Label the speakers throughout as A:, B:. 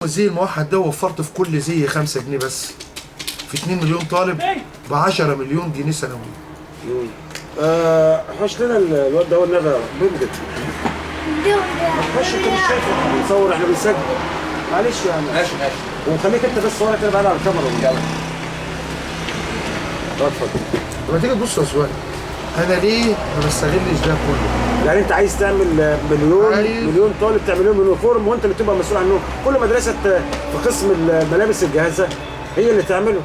A: الزي الموحد ده وفرت في كل زي 5 جنيه بس، في 2 مليون طالب ب 10 مليون جنيه سنويا.
B: حوش لنا الواد ده والنبي بنجد. حوش انت مش شايف احنا بنصور، احنا بنسجل. معلش يعني.
A: ماشي
B: وخليك انت بس صورك كده بعيد عن الكاميرا. يلا اتفضل.
A: لما تيجي تبص يا سؤال، انا ليه ما بستغلش ده كله؟
B: يعني انت عايز تعمل مليون طالب، تعمل لهم يونيفورم وانت اللي تبقى مسؤول عنهم. كل مدرسه في قسم الملابس الجاهزه هي اللي تعمله.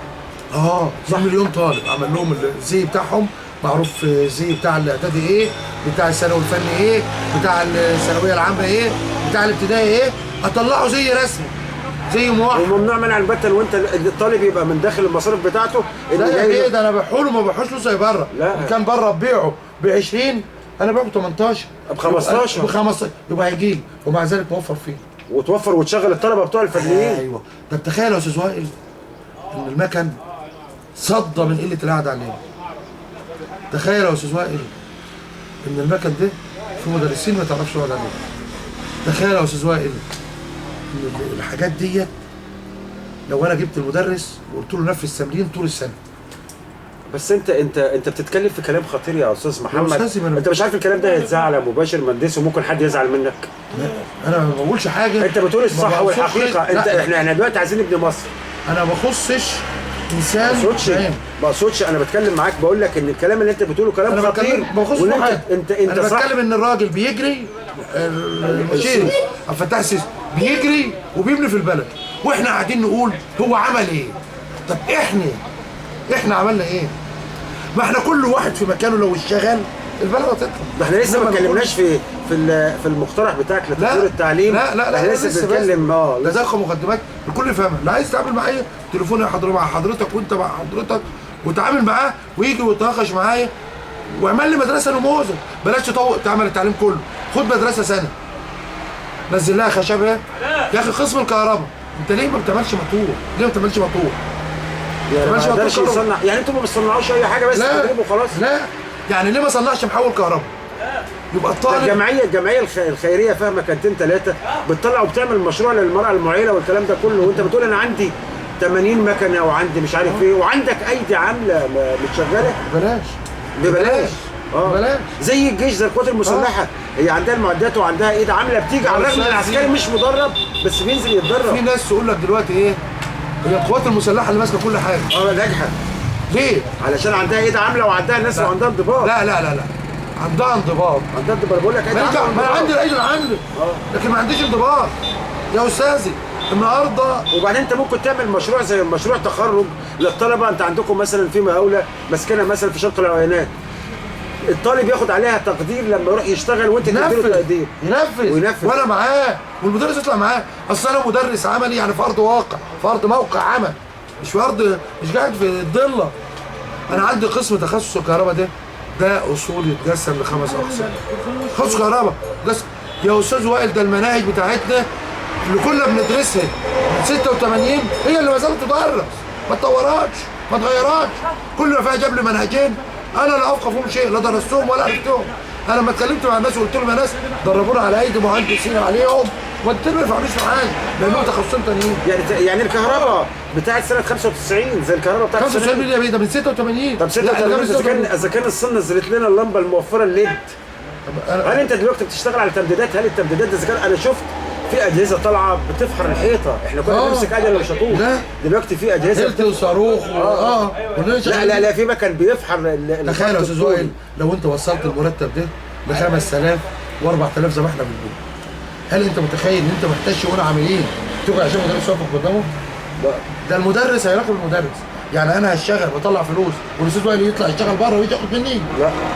A: 2 مليون طالب عمل لهم الزي بتاعهم معروف، الزي بتاع الاعدادي ايه، بتاع الثانوي الفني ايه، بتاع الثانويه العامه ايه، بتاع الابتدائي ايه، اطلعه زي رسمي زي موحد.
B: وممنوع منع البتة وانت الطالب يبقى من داخل المصاريف بتاعته.
A: لا يا بيه، ده انا بحوله ما بحوش له زي بره.
B: لا،
A: ان كان بره ببيعه ب 20 انا ببيعه ب 18
B: ب 15
A: ب 15 يبقى هيجي لي، ومع ذلك موفر فيه
B: وتوفر وتشغل الطلبه بتوع الفنيين.
A: ايوه. طب تخيل يا استاذ وائل ان المكن صدى من قله القعده علينا. تخيل يا استاذ وائل ان المكن ده في مدرسين ما تعرفش تقعد عليه. تخيل يا استاذ وائل ان الحاجات ديت لو انا جبت المدرس وقلت له نفذ تمرين طول السنه.
B: بس انت بتتكلم في كلام خطير يا استاذ محمد. انت مش عارف الكلام ده هيتذاع على مباشر مندس وممكن حد يزعل منك.
A: لا انا ما بقولش حاجه،
B: انت بتقول الصح والحقيقه. احنا دلوقتي عايزين نبني مصر.
A: انا ما بخصش انسان.
B: ما اقصدش انا بتكلم معاك، بقول لك ان الكلام اللي انت بتقوله كلام خطير.
A: ما بخصش حاجه.
B: انت
A: انا
B: صح.
A: بتكلم ان الراجل بيجري، المشير عبد الفتاح السيسي بيجري وبيبني في البلد، واحنا قاعدين نقول هو عمل ايه؟ طب احنا عملنا ايه؟ ما احنا كل واحد في مكانه لو اشتغل البلد هتطلع.
B: ده احنا لسه ما اتكلمناش في المقترح بتاعك لتطوير التعليم.
A: لا
B: احنا لسه بنتكلم.
A: ده زي مقدمات الكل يفهمها. اللي عايز يتعامل معايا تليفوني مع حضرتك وانت مع حضرتك وتعامل معاه ويجي ويتناقش معايا واعمل لي مدرسه نموذج. بلاش تعمل التعليم كله، خد مدرسه سنه نزل لها خشبه. يا اخي قسم الكهرباء انت ليه ما بتعملش موتور؟ ليه ما بتعملش موتور؟
B: يعني ما يقدرش يصنع، يعني انتوا ما بتصنعوش اي حاجه بس تدريب وخلاص؟
A: لا يعني ليه ما صنعش محول كهرباء؟ يبقى الطالب
B: الجمعيه الخيريه فاهمه كانتين 3 بتطلع وبتعمل مشروع للمراه المعيله والكلام ده كله، وانت بتقول انا عندي 80 مكنه وعندي مش عارف ايه وعندك ايدي عامله متشغله ببلاش.
A: بلاش
B: زي الجيش، زي القوات المسلحه. هي عندها المعدات وعندها ايد عامله بتيجي على الرغم ان العسكري مش مدرب بس بينزل يتدرب.
A: في ناس تقول لك دلوقتي ايه؟ هي القوات المسلحه اللي ماسكه كل حاجه.
B: ناجحه.
A: ليه؟
B: علشان عندها ايد عامله وعندها ناس وعندها انضباط.
A: لا عندها انضباط.
B: بقول لك ايد عامله.
A: ما انا عندي الايد عندي لكن ما عنديش انضباط يا استاذي النهارده.
B: وبعدين انت ممكن تعمل مشروع زي مشروع تخرج للطلبه. انت عندكم مثلا في مقاوله ماسكينها مثلا في شرق العوينات، الطالب ياخد عليها تقدير لما يروح يشتغل وانت تديله تقدير.
A: ينفذ وانا معاه والمدرس يطلع معاه. اصل انا مدرس عملي، يعني في ارض واقع، في ارض موقع عمل، مش في ارض، مش قاعد في الضله. انا عندي قسم تخصص الكهرباء ده اصول يتقسم ل5 اقسام. تخصص كهرباء يا استاذ وائل، ده المناهج بتاعتنا اللي كنا بندرسها من 86 هي اللي ما زالت تدرس، ما اتطورتش ما اتغيرتش. كل ما فيها جاب لي منهجين انا لا افقه فيهم شيء، لا درستهم ولا عرفتهم. انا لما اتكلمت مع الناس وقلت لهم يا ناس دربونا على ايدي مهندسين عليهم وانت ما ينفعنيش في حاجه لانهم تخصصين تانيين.
B: يعني الكهرباء بتاعت سنه 95 زي الكهرباء بتاعت
A: 95 يا بيه، ده من 86.
B: طب 86 اذا كان الصين نزلت لنا اللمبه الموفره الليد. هل انت دلوقتي بتشتغل على تمديدات؟ هل التمديدات اذا كان انا شفت في اجهزه طالعه بتفحر الحيطه، احنا كنا بنمسك عجله وشاطوط، دلوقتي في اجهزه
A: وصاروخ
B: لا في مكان بيفحر.
A: تخيل يا استاذ وائل لو انت وصلت المرتب ده ل 5000 و4000 زي ما احنا بنقول، هل انت متخيل ان انت محتاج شؤون عاملين تقعد عشان المدرس يقف قدامه؟ لا، ده المدرس هيراقب المدرس. يعني انا هشتغل واطلع فلوس والاستاذ وائل يطلع يشتغل بره ويجي ياخد مني؟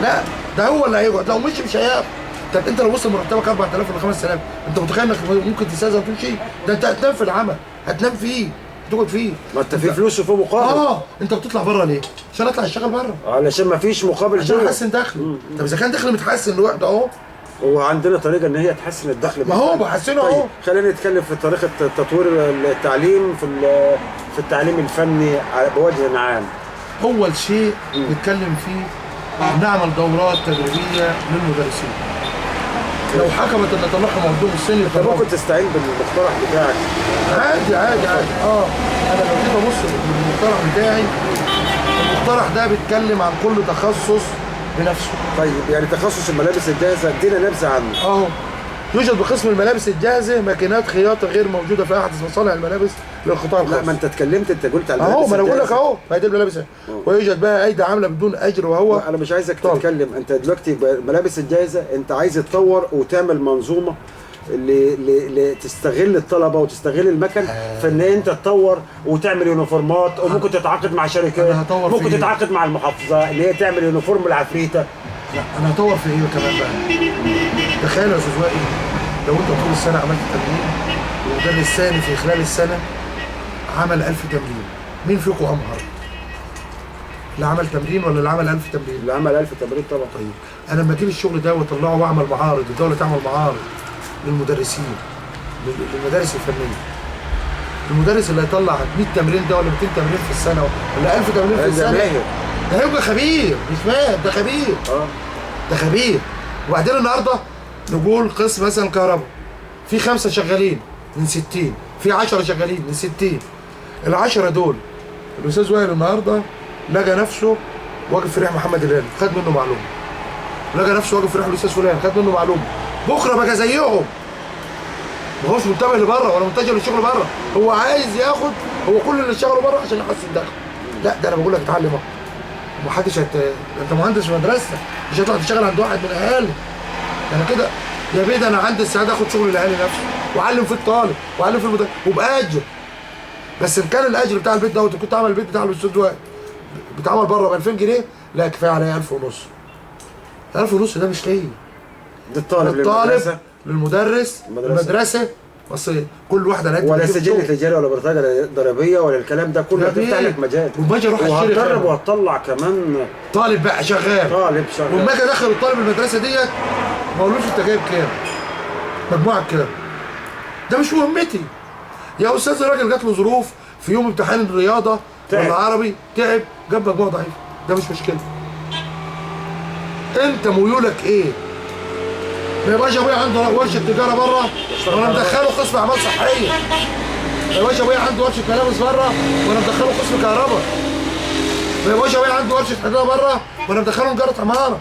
A: لا ده هو اللي هيقعد، لو مش هياخد. طب انت لو وصل مرتبك 4000 ولا 5000 انت متخيل انك ممكن تستاذن وتمشي؟ ده انت هتنام في العمل، هتنام فيه، تقعد فيه.
B: ما انت في فلوس وفي مقابل.
A: انت بتطلع بره ليه؟ عشان اطلع اشتغل بره.
B: علشان ما فيش مقابل
A: عشان احسن دخلي. طب اذا كان دخلي متحسن لوحده اهو.
B: وعندنا طريقه ان هي تحسن الدخل.
A: ما هو بحسنه اهو.
B: طيب خلينا نتكلم في طريقه تطوير التعليم في التعليم الفني بوجه عام.
A: اول شيء نتكلم فيه نعمل دورات تدريبيه للمدرسين. لو حكمت ان طلعهم عندهم السن
B: انت ممكن تستعين بالمقترح بتاعك.
A: عادي عادي عادي عادي. انا لو جيت ابص للمقترح بتاعي، المقترح ده بيتكلم عن كل تخصص بنفسه.
B: طيب يعني تخصص الملابس الجاهزه ادينا نبذه عنه.
A: اهو يوجد بقسم الملابس الجاهزه ماكينات خياطه غير موجوده في احدث مصانع الملابس للقطاع الخاص.
B: لا ما انت اتكلمت، انت قلت على الملابس
A: اهو، ما انا بقول لك
B: الجاهزة.
A: اهو، هي دي الملابس. ويوجد بقى ايدي عامله بدون اجر وهو
B: انا مش عايزك
A: طب.
B: تتكلم. انت دلوقتي الملابس الجاهزه انت عايز تطور وتعمل منظومه تستغل الطلبه وتستغل المكن في ان انت تطور وتعمل يونيفورمات، وممكن تتعاقد مع شركات،
A: أنا هطور
B: ممكن
A: في إيه؟
B: تتعاقد مع المحافظه ان هي تعمل يونيفورم العفريته.
A: لا انا هطور في ايه كمان بقى. تخيل يا استاذ وائل، لو انت طول السنه عملت تمرين ومدرس ثاني في خلال السنه عمل 1000 تمرين، مين فيكم امهر؟ اللي عمل تمرين ولا اللي عمل 1000 تمرين؟
B: اللي عمل 1000 تمرين طبعا.
A: طيب انا لما اجيب الشغل ده واطلعه واعمل معارض، الدوله تعمل معارض للمدرسين للمدارس الفنيه، المدرس اللي هيطلع 100 تمرين ده ولا 200 تمرين في السنه ولا 1000 تمرين في السنه، ده هيبقى خبير، مش مات، ده خبير. ده خبير. وبعدين النهارده نقول قسم مثلا كهرباء، في 5 شغالين من 60، في 10 شغالين من 60. ال10 دول الاستاذ وائل النهارده لقى نفسه واقف في ريح محمد هلال، خد منه معلومه. لقى نفسه واقف في ريح الاستاذ فلان، خد منه معلومه. بكره بقى زيهم. ما هوش منتبه لبره ولا متجه للشغل بره، هو عايز ياخد، هو كل اللي اشتغلوا بره عشان يحسن دخله. لا ده انا بقول لك اتعلم اهو. ومحدش انت مهندس في مدرسه، مش هتطلع تشتغل عند واحد من الاهالي. انا كده يا بيه، ده انا عندي السعاده اخد شغل الاهالي نفسه واعلم في الطالب واعلم في المدرس وباجر. بس ان كان الاجر بتاع البيت دوت كنت عامل البيت بتاع الاستاذ وائل بيتعمل بره ب 2000 جنيه، لا كفايه عليا 1000 ونص. 1000 ونص ده مش ليا،
B: للطالب،
A: للمدرس، المدرسه. بس كل واحده لقيت
B: ولا سجل تجاري ولا بطاقه ضريبيه ولا الكلام ده كله، بيفتح لك مجال.
A: وما اجي اروح اشتري
B: وهتدرب وهتطلع كمان
A: طالب بقى شغال. وما اجي ادخل الطالب المدرسه ديت ما اقولوش انت جايب كام؟ مجموعك كام؟ ده مش مهمتي. يا استاذ الراجل جات له ظروف في يوم امتحان الرياضه ولا عربي، تعب جاب مجموع ضعيف، ده مش مشكله. انت ميولك ايه؟ ما يبقاش ابويا عنده ورشه تجاره بره وانا مدخله قسم اعمال صحيه. ما يبقاش ابويا عنده ورشه ملابس بره وانا مدخله قسم كهرباء. ما يبقاش ابويا عنده ورشه حداده بره وانا مدخله نجاره عماره.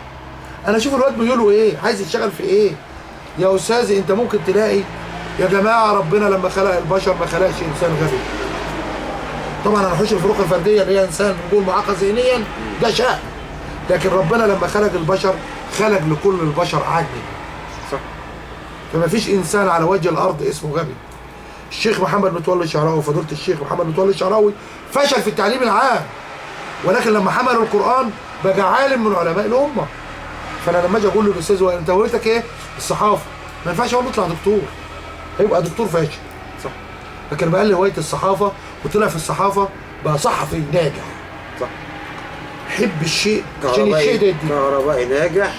A: انا اشوف الواد ميوله ايه؟ عايز يشتغل في ايه؟ يا استاذي انت ممكن تلاقي، يا جماعه ربنا لما خلق البشر ما خلقش انسان غبي. طبعا هنخش الفروق الفرديه اللي هي انسان نقول معاق ذهنيا، ده شأن. لكن ربنا لما خلق البشر خلق لكل البشر عدل.
B: صح.
A: فما فيش انسان على وجه الارض اسمه غبي. الشيخ محمد متولي الشعراوي، فضيله الشيخ محمد متولي الشعراوي فشل في التعليم العام، ولكن لما حملوا القران بقى عالم من علماء الامه. فانا لما اجي اقول للاستاذ وائل انت هويتك ايه؟ الصحافه، ما ينفعش اقول له اطلع دكتور، هيبقى دكتور فاشل.
B: صح.
A: لكن بقى لي هوايه الصحافه وطلع في الصحافه بقى صحفي ناجح.
B: صح.
A: حب الشيء عشان الشيء ده يدي.
B: كهربائي ناجح،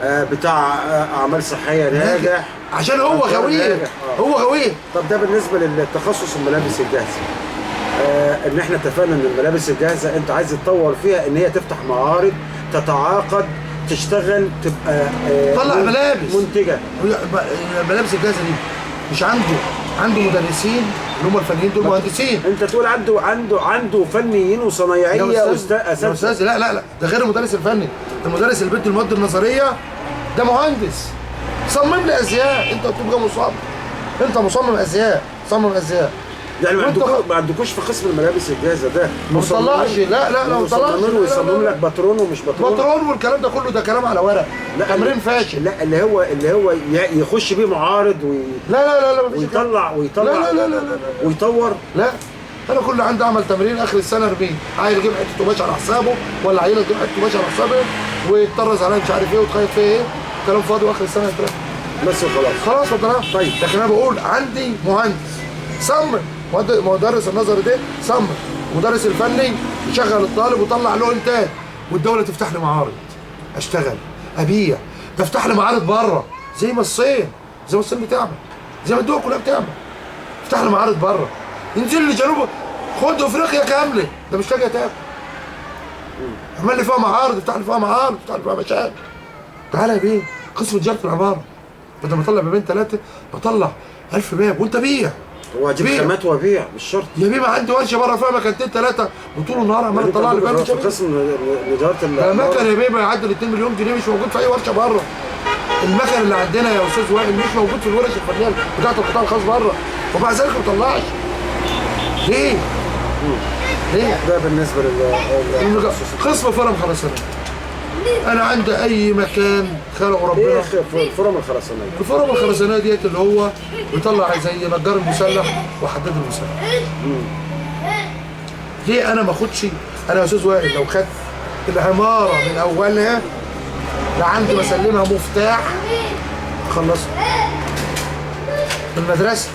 B: بتاع اعمال صحيه ناجح،
A: عشان هو غوير. هو غوير.
B: طب ده بالنسبه للتخصص الملابس الجاهزه. ان احنا اتفقنا ان الملابس الجاهزه انت عايز تطور فيها ان هي تفتح معارض، تتعاقد، تشتغل، تبقى
A: طلع ملابس
B: منتجه.
A: الملابس الجاهزه دي مش عنده مدرسين اللي هم الفنيين دول مهندسين.
B: انت تقول عنده فنيين وصنايعيه
A: استاذ. لا ده غير المدرس الفني. المدرس اللي بيدي المواد النظريه ده مهندس. صمم لي ازياء، انت بتبقى مصمم، انت مصمم ازياء، صمم ازياء.
B: يعني ما عندكوش في قسم الملابس الجاهزه ده
A: ما بيطلعش. لا ما بيطلعش.
B: ويصمم لك باترون ومش
A: باترون والكلام ده كله، ده كلام على ورق. لا تمرين فاشل.
B: لا اللي هو يخش بيه معارض
A: لا
B: ويطلع
A: لا
B: ويطور.
A: لا انا كل عندي اعمل تمرين اخر السنه 40 عيل يجيب حته قماش على حسابه ولا عيله تجيب حته قماش على حسابه ويتطرز عليها مش عارف ايه وتخيط فيها ايه، كلام فاضي واخر السنه يترمى
B: بس وخلاص.
A: خلاص. طيب لكن انا بقول عندي مهندس صمم، مدرس النظري ده صمم، مدرس الفني يشغل الطالب ويطلع له انتاج، والدوله تفتح لي معارض اشتغل ابيع، تفتح لي معارض بره زي ما الصين بتعمل، زي ما الدول كلها بتعمل، تفتح لي معارض بره، ينزل لي جنوب خد افريقيا كامله، ده مش لاقي تاكل. اعمل لي فيها معارض، افتح لي فيها معارض، افتح لي فيها مشاكل. تعالى يا بيه قسم تجاره العماره، بدل ما اطلع بابين ثلاثه بطلع 1000 باب وانت بيع.
B: واجيب
A: بيع.
B: خامات وابيع مش شرط.
A: يا بيه ما عندي ورشه بره فيها مكانتين ثلاثه وطول النهار عمال
B: انت
A: اطلع لي
B: عندكم
A: فرشه
B: في قسم اداره
A: ده مكن يا بيه بيعدي ال 2 مليون جنيه مش موجود في اي ورشه بره. المكن اللي عندنا يا استاذ وائل مش موجود في الورش الفنيه بتاعت القطاع الخاص بره، ومع ذلك ما بيطلعش. ليه؟ ليه؟
B: ده بالنسبه
A: قسم فرم خرسانات. انا عندي اي مكان خلقه ربنا.
B: ايه فرم الخرسانيه؟
A: الفرم الخرسانيه ديت اللي هو بيطلع زي نجار المسلح وحداد المسلح. ليه انا ما اخدش؟ انا يا استاذ وائل لو خدت العماره من اولها لعندي بسلمها مفتاح خلصها. من المدرسه